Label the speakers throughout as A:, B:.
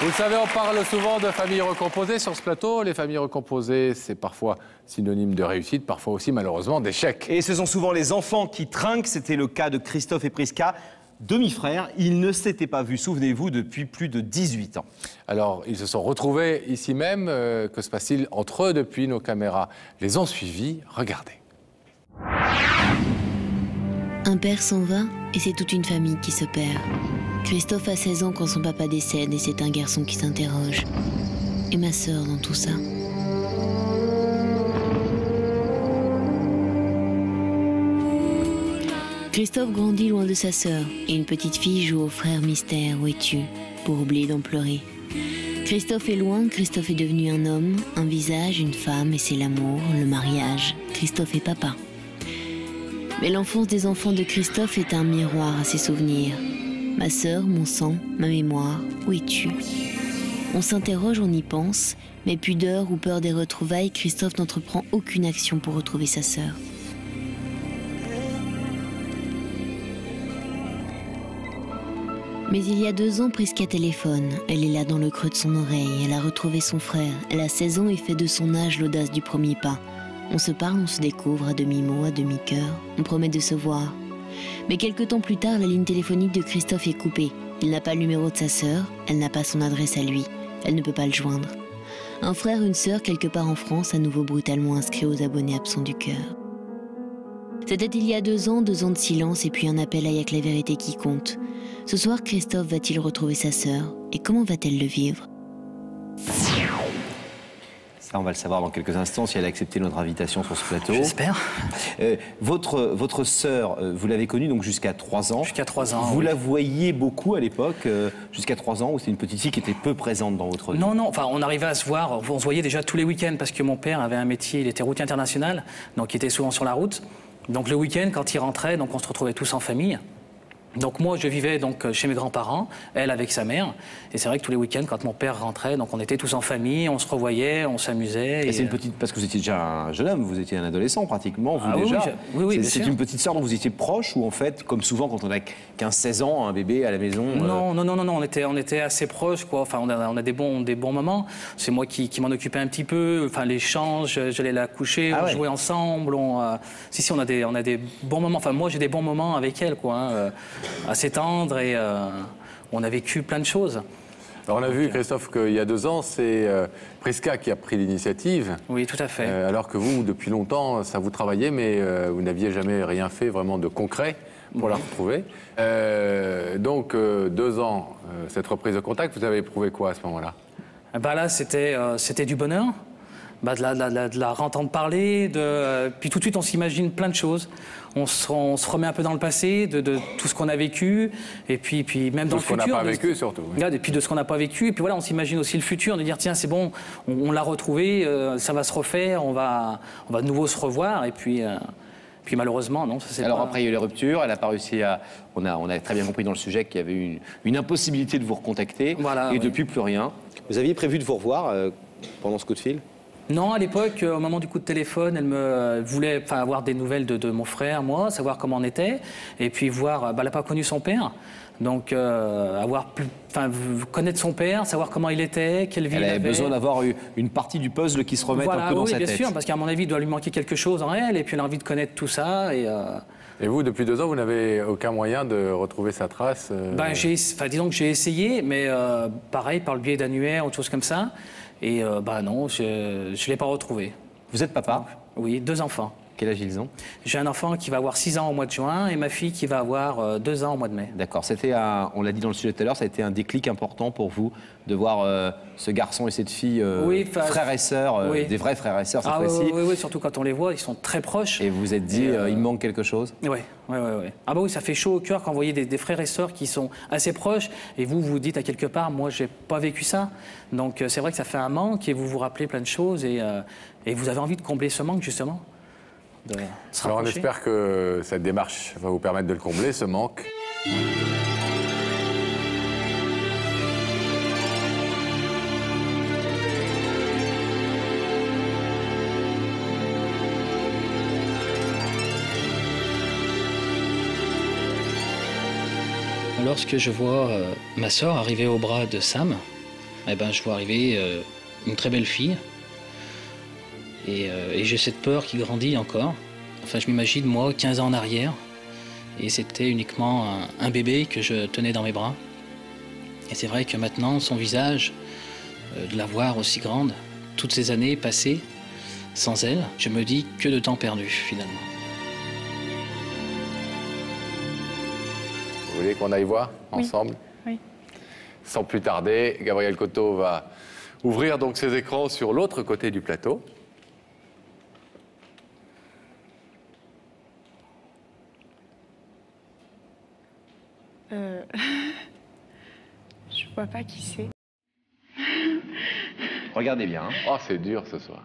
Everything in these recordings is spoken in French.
A: Vous le savez, on parle souvent de familles recomposées sur ce plateau. Les familles recomposées, c'est parfois synonyme de réussite, parfois aussi malheureusement d'échec.
B: Et ce sont souvent les enfants qui trinquent. C'était le cas de Christophe et Prisca, demi-frères. Ils ne s'étaient pas vus, souvenez-vous, depuis plus de 18 ans.
A: Alors, ils se sont retrouvés ici même. Que se passe-t-il entre eux depuis? Nos caméras les ont suivis. Regardez.
C: Un père s'en va et c'est toute une famille qui se perd. Christophe a 16 ans quand son papa décède et c'est un garçon qui s'interroge. Et ma sœur dans tout ça? Christophe grandit loin de sa sœur et une petite fille joue au frère mystère « Où es-tu ?» pour oublier d'en pleurer. Christophe est loin, Christophe est devenu un homme, un visage, une femme et c'est l'amour, le mariage. Christophe est papa. Mais l'enfance des enfants de Christophe est un miroir à ses souvenirs. Ma sœur, mon sang, ma mémoire, où es-tu? On s'interroge, on y pense, mais pudeur ou peur des retrouvailles, Christophe n'entreprend aucune action pour retrouver sa sœur. Mais il y a 2 ans, Prisca téléphone. Elle est là dans le creux de son oreille. Elle a retrouvé son frère. Elle a 16 ans et fait de son âge l'audace du premier pas. On se parle, on se découvre à demi-mot, à demi-cœur. On promet de se voir. Mais quelques temps plus tard, la ligne téléphonique de Christophe est coupée. Il n'a pas le numéro de sa sœur, elle n'a pas son adresse à lui. Elle ne peut pas le joindre. Un frère, une sœur, quelque part en France, à nouveau brutalement inscrit aux abonnés absents du cœur. C'était il y a 2 ans, 2 ans de silence et puis un appel à Y'a que la vérité qui compte. Ce soir, Christophe va-t-il retrouver sa sœur? Et comment va-t-elle le vivre?
B: Ça, on va le savoir dans quelques instants si elle a accepté notre invitation sur ce plateau.
D: J'espère.
B: Votre sœur, vous l'avez connue donc jusqu'à 3 ans.
D: Jusqu'à 3 ans.
B: Vous
D: oui.
B: la voyiez beaucoup à l'époque, jusqu'à 3 ans, où c'était une petite fille qui était peu présente dans votre vie?
D: Non, non, enfin, on arrivait à se voir, on se voyait déjà tous les week-ends parce que mon père avait un métier, il était routier international, donc il était souvent sur la route. Donc le week-end, quand il rentrait, donc on se retrouvait tous en famille. Donc moi, je vivais donc chez mes grands-parents, elle avec sa mère. Et c'est vrai que tous les week-ends, quand mon père rentrait, donc on était tous en famille, on se revoyait, on s'amusait.
B: Et c'est une petite, parce que vous étiez déjà un jeune homme, vous étiez un adolescent pratiquement, vous
D: oui,
B: déjà.
D: Oui,
B: c'est une petite sœur dont vous étiez proche ou en fait, comme souvent quand on a 15-16 ans, un bébé à la maison.
D: Non, on était assez proches, quoi. Enfin, on a des bons moments. C'est moi qui m'en occupais un petit peu. Enfin, l'échange, j'allais la coucher, on jouait ensemble. on a des bons moments. Enfin, moi, j'ai des bons moments avec elle, quoi. Hein, assez tendre et on a vécu plein de choses.
A: Alors on a vu, Christophe, qu'il y a 2 ans, c'est Prisca qui a pris l'initiative.
D: Oui, tout à fait.
A: Alors que vous, depuis longtemps, ça vous travaillait, mais vous n'aviez jamais rien fait vraiment de concret pour la retrouver. Donc, 2 ans, cette reprise de contact, vous avez éprouvé quoi à ce moment-là?
D: Bah là, c'était du bonheur. Bah de la entendre parler, puis tout de suite on s'imagine plein de choses. On se remet un peu dans le passé, de tout ce qu'on a vécu, et puis même dans le futur.
A: Tout ce qu'on n'a pas vécu surtout. Oui.
D: Et puis de ce qu'on n'a pas vécu, et puis voilà, on s'imagine aussi le futur, de dire tiens c'est bon, on l'a retrouvé, ça va se refaire, on va de nouveau se revoir, et puis malheureusement non, ça c'est
B: Alors
D: pas...
B: après il y a eu les ruptures, elle n'a pas réussi à... On a très bien compris dans le sujet qu'il y avait une impossibilité de vous recontacter,
D: voilà,
B: et depuis plus rien. Vous aviez prévu de vous revoir pendant ce coup de fil?
D: Non, à l'époque, au moment du coup de téléphone, elle me voulait avoir des nouvelles de mon frère, moi, savoir comment on était, et puis voir, elle n'a pas connu son père, donc connaître son père, savoir comment il était, quelle vie il avait.
B: Elle avait besoin d'avoir une partie du puzzle qui se remette un peu dans sa tête.
D: Oui, bien sûr, parce qu'à mon avis, il doit lui manquer quelque chose en elle, et puis elle a envie de connaître tout ça,
A: Et vous, depuis 2 ans, vous n'avez aucun moyen de retrouver sa trace
D: disons que j'ai essayé, mais pareil, par le biais d'annuaires ou de choses comme ça. Et non, je ne l'ai pas retrouvé.
B: Vous êtes papa?
D: Oui, 2 enfants.
B: Quel âge ils ont?
D: J'ai un enfant qui va avoir 6 ans au mois de juin et ma fille qui va avoir 2 ans au mois de mai.
B: D'accord. C'était, on l'a dit dans le sujet tout à l'heure, ça a été un déclic important pour vous de voir ce garçon et cette fille, frères et sœurs, des vrais frères et sœurs cette fois-ci.
D: Oui, surtout quand on les voit, ils sont très proches.
B: Et vous vous êtes dit, il me manque quelque chose?
D: Oui. Ah bah oui, ça fait chaud au cœur quand vous voyez des frères et sœurs qui sont assez proches et vous vous dites à quelque part, moi j'ai pas vécu ça. Donc c'est vrai que ça fait un manque et vous vous rappelez plein de choses et vous avez envie de combler ce manque justement.
A: Alors on espère que cette démarche va vous permettre de le combler, ce manque.
E: Lorsque je vois ma sœur arriver au bras de Sam,
D: eh ben, je vois arriver une très belle fille. Et j'ai cette peur qui grandit encore. Enfin, je m'imagine, moi, 15 ans en arrière. Et c'était uniquement un bébé que je tenais dans mes bras. Et c'est vrai que maintenant, son visage, de la voir aussi grande, toutes ces années passées sans elle, je me dis que de temps perdu, finalement.
A: Vous voulez qu'on aille voir ensemble?
E: Oui.
A: Sans plus tarder, Gabriel Coteau va ouvrir donc ses écrans sur l'autre côté du plateau.
E: Je vois pas qui c'est.
B: Regardez bien. Hein.
A: Oh, c'est dur ce soir.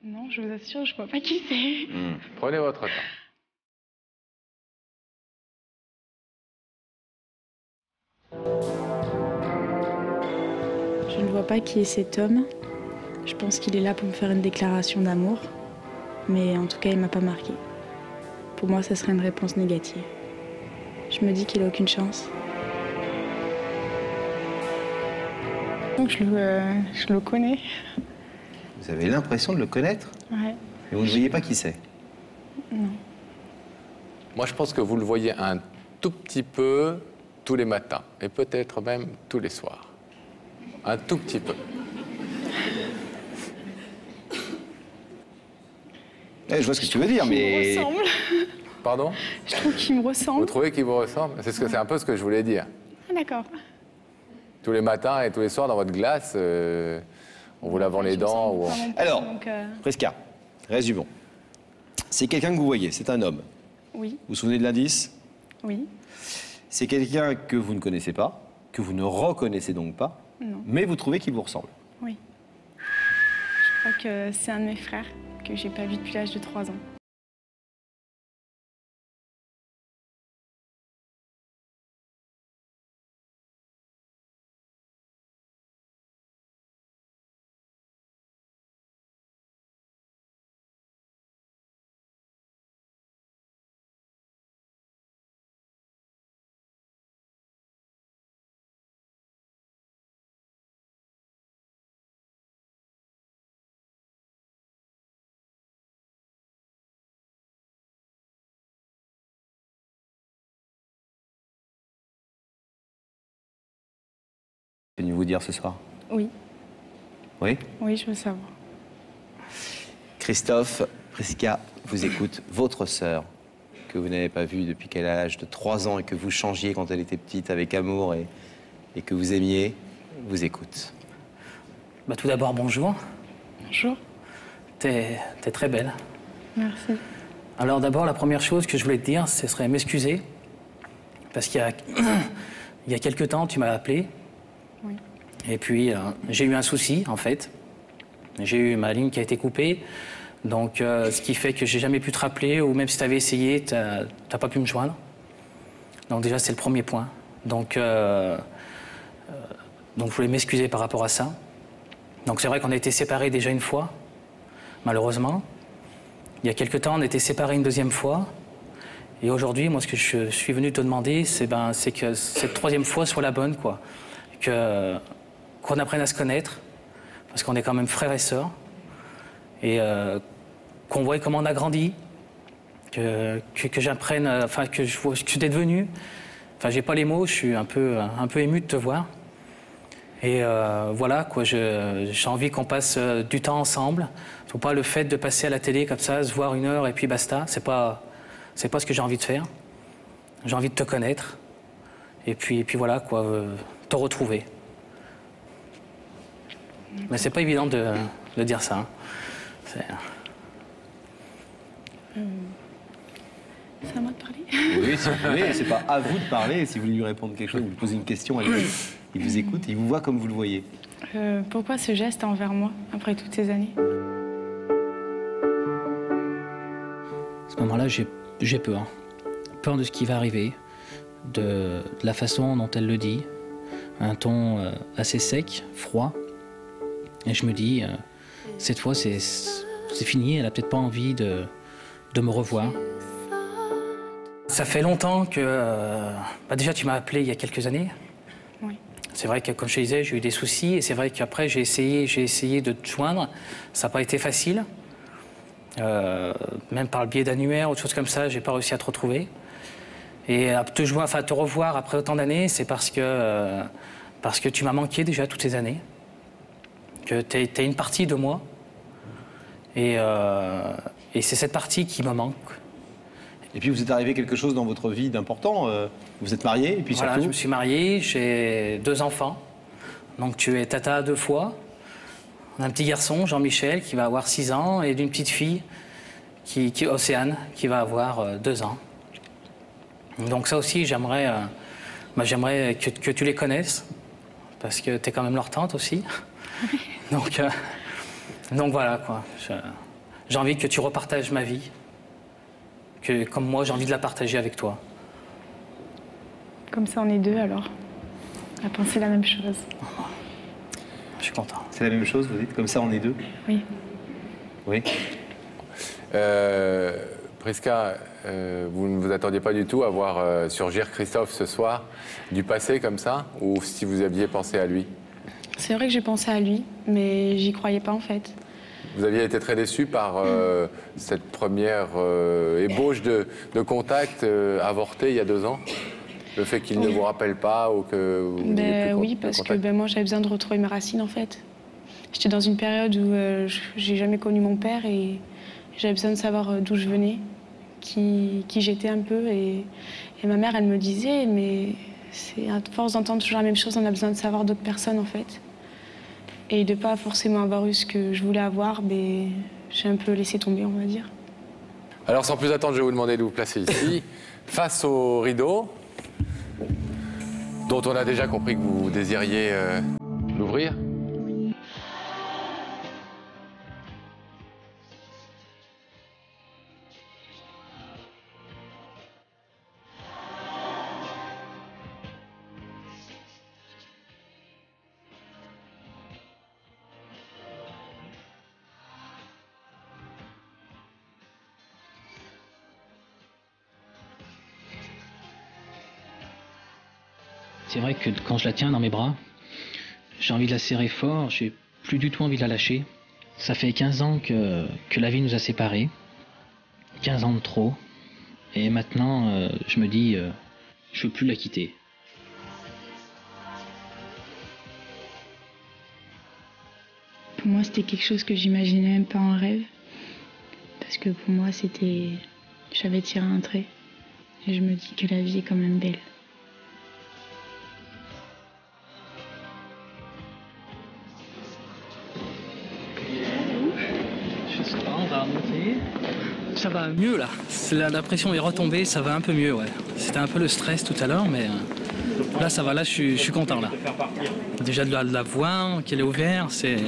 E: Non, je vous assure, je vois pas qui c'est.
A: Prenez votre temps.
E: Je ne vois pas qui est cet homme. Je pense qu'il est là pour me faire une déclaration d'amour. Mais en tout cas, il m'a pas marqué. Pour moi, ça serait une réponse négative. Je me dis qu'il a aucune chance. Donc je le connais.
B: Vous avez l'impression de le connaître?
E: Ouais.
B: Et vous ne voyez pas qui c'est?
E: Non.
A: Moi, je pense que vous le voyez un tout petit peu tous les matins, et peut-être même tous les soirs. Un tout petit peu.
B: Je vois ce que tu veux dire, mais...
E: Il me ressemble.
A: Pardon?
E: Je trouve qu'il me ressemble.
A: Vous trouvez qu'il vous ressemble? C'est un peu ce que je voulais dire.
E: Ah, d'accord.
A: Tous les matins et tous les soirs dans votre glace, en vous lavant les dents ou...
B: Alors, Prisca, résumons. C'est quelqu'un que vous voyez, c'est un homme.
E: Oui.
B: Vous vous souvenez de l'indice?
E: Oui.
B: C'est quelqu'un que vous ne connaissez pas, que vous ne reconnaissez donc pas, mais vous trouvez qu'il vous ressemble.
E: Oui. Je crois que c'est un de mes frères que j'ai pas vu depuis l'âge de 3 ans.
B: Venu vous dire ce soir?
E: Oui.
B: Oui?
E: Oui, je veux savoir.
B: Christophe, Prisca vous écoute. Votre sœur, que vous n'avez pas vue depuis qu'elle a l'âge de 3 ans et que vous changiez quand elle était petite avec amour et que vous aimiez, vous écoute.
D: Bah, tout d'abord, bonjour.
E: Bonjour.
D: T'es très belle.
E: Merci.
D: Alors d'abord, la première chose que je voulais te dire, ce serait m'excuser. Parce qu'il y a quelque temps, tu m'as appelé.
E: Oui.
D: Et puis, j'ai eu un souci, en fait. J'ai eu ma ligne qui a été coupée. Donc, ce qui fait que j'ai jamais pu te rappeler, ou même si tu avais essayé, t'as pas pu me joindre. Donc déjà, c'est le premier point. Donc je voulais m'excuser par rapport à ça. Donc c'est vrai qu'on a été séparés déjà une fois, malheureusement. Il y a quelque temps, on était séparés une deuxième fois. Et aujourd'hui, moi, ce que je suis venu te demander, c'est que cette troisième fois soit la bonne, quoi. Qu'on apprenne à se connaître, parce qu'on est quand même frères et sœurs. Et qu'on voit comment on a grandi, que j'apprenne, enfin, que je vois ce que tu es devenu. Enfin, j'ai pas les mots, je suis un peu ému de te voir. Et voilà, quoi, j'ai envie qu'on passe du temps ensemble. Faut pas le fait de passer à la télé comme ça, se voir 1 heure et puis basta. C'est pas ce que j'ai envie de faire. J'ai envie de te connaître. Et puis voilà, quoi, te retrouver. Mais c'est pas évident de dire ça. Hein.
E: C'est à moi de parler?
B: Oui, si vous voulez, c'est pas à vous de parler. Si vous voulez lui répondre quelque chose, vous lui posez une question, il vous écoute, il vous voit comme vous le voyez.
E: Pourquoi ce geste envers moi, après toutes ces années?
D: À ce moment-là, j'ai peur. Peur de ce qui va arriver, de la façon dont elle le dit, un ton assez sec, froid. Et je me dis, cette fois, c'est fini, elle a peut-être pas envie de me revoir. Ça fait longtemps que... déjà, tu m'as appelé il y a quelques années. C'est vrai que, comme je te disais, j'ai eu des soucis et c'est vrai qu'après, j'ai essayé de te joindre. Ça n'a pas été facile. Même par le biais d'annuaires ou de choses comme ça, j'ai pas réussi à te retrouver. Et à te revoir après autant d'années, c'est parce que tu m'as manqué déjà toutes ces années. Que tu es une partie de moi. Et c'est cette partie qui me manque.
B: Et puis, vous êtes arrivé quelque chose dans votre vie d'important. Vous êtes marié, et puis
D: voilà,
B: surtout...
D: je me suis marié, j'ai 2 enfants. Donc, tu es tata 2 fois. On a un petit garçon, Jean-Michel, qui va avoir 6 ans, et d'une petite fille, Océane, qui va avoir 2 ans. Donc ça aussi, j'aimerais que tu les connaisses, parce que tu es quand même leur tante aussi. Donc voilà, quoi. J'ai envie que tu repartages ma vie, que comme moi, j'ai envie de la partager avec toi.
E: Comme ça, on est 2 alors, à penser la même chose.
D: Je suis content.
B: C'est la même chose, vous dites? Comme ça, on est 2?
E: Oui.
B: Oui.
A: Prisca, vous ne vous attendiez pas du tout à voir surgir Christophe ce soir, du passé comme ça, ou si vous aviez pensé à lui?
E: C'est vrai que j'ai pensé à lui, mais j'y croyais pas en fait.
A: Vous aviez été très déçu par cette première ébauche de contact avorté il y a 2 ans? Le fait qu'il ne vous rappelle pas ou que vous n'ayez plus
E: oui, parce que moi j'avais besoin de retrouver mes racines en fait. J'étais dans une période où j'ai jamais connu mon père et j'avais besoin de savoir d'où je venais, qui j'étais un peu. Et ma mère, elle me disait, mais c'est à force d'entendre toujours la même chose, on a besoin de savoir d'autres personnes en fait. Et de pas forcément avoir eu ce que je voulais avoir, j'ai un peu laissé tomber, on va dire.
A: Alors sans plus attendre, je vais vous demander de vous placer ici, face au rideau, dont on a déjà compris que vous désiriez l'ouvrir.
D: C'est vrai que quand je la tiens dans mes bras, j'ai envie de la serrer fort, j'ai plus du tout envie de la lâcher. Ça fait 15 ans que la vie nous a séparés, 15 ans de trop, et maintenant je me dis, je veux plus la quitter.
E: Pour moi, c'était quelque chose que j'imaginais même pas en rêve, parce que pour moi, j'avais tiré un trait, et je me dis que la vie est quand même belle.
D: Ça va mieux là, la pression est retombée, ça va un peu mieux, ouais. C'était un peu le stress tout à l'heure, mais là ça va, là je suis content là. Déjà de la voir, qu'elle est ouverte, c'est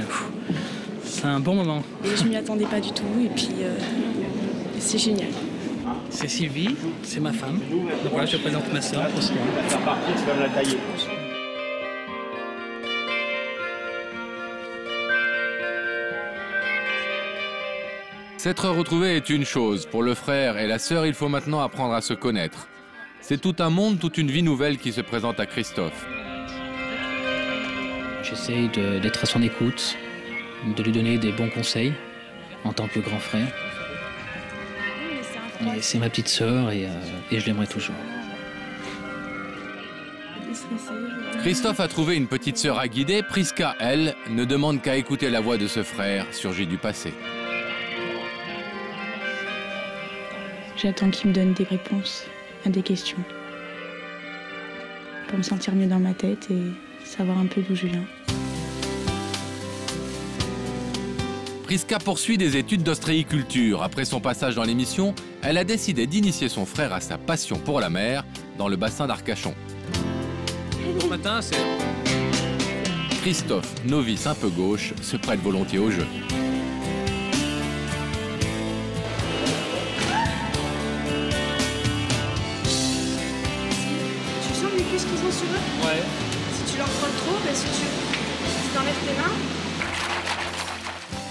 D: un bon moment.
E: Et je m'y attendais pas du tout, et puis c'est génial.
D: C'est Sylvie, c'est ma femme. Donc voilà, je présente ma soeur.
A: S'être retrouvé est une chose. Pour le frère et la sœur, il faut maintenant apprendre à se connaître. C'est tout un monde, toute une vie nouvelle qui se présente à Christophe.
D: J'essaye d'être à son écoute, de lui donner des bons conseils en tant que grand frère. Et c'est ma petite sœur et je l'aimerai toujours.
A: Christophe a trouvé une petite sœur à guider. Prisca, elle, ne demande qu'à écouter la voix de ce frère surgi du passé.
E: J'attends qu'il me donne des réponses à des questions. Pour me sentir mieux dans ma tête et savoir un peu d'où je viens.
A: Prisca poursuit des études d'ostréiculture. Après son passage dans l'émission, elle a décidé d'initier son frère à sa passion pour la mer dans le bassin d'Arcachon.
D: Bon matin, c'est...
A: Christophe, novice un peu gauche, se prête volontiers au jeu.
F: Qui sont sur eux.
D: Ouais.
F: Si tu leur frôles trop, si tu t'enlèves tes mains.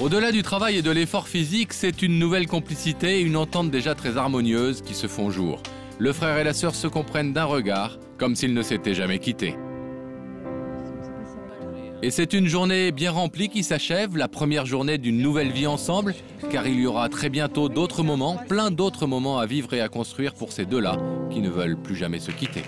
A: Au-delà du travail et de l'effort physique, c'est une nouvelle complicité et une entente déjà très harmonieuse qui se font jour. Le frère et la sœur se comprennent d'un regard, comme s'ils ne s'étaient jamais quittés.
G: Et c'est une journée bien remplie qui s'achève, la première journée d'une nouvelle vie ensemble, car il y aura très bientôt d'autres moments, plein d'autres moments à vivre et à construire pour ces deux-là qui ne veulent plus jamais se quitter.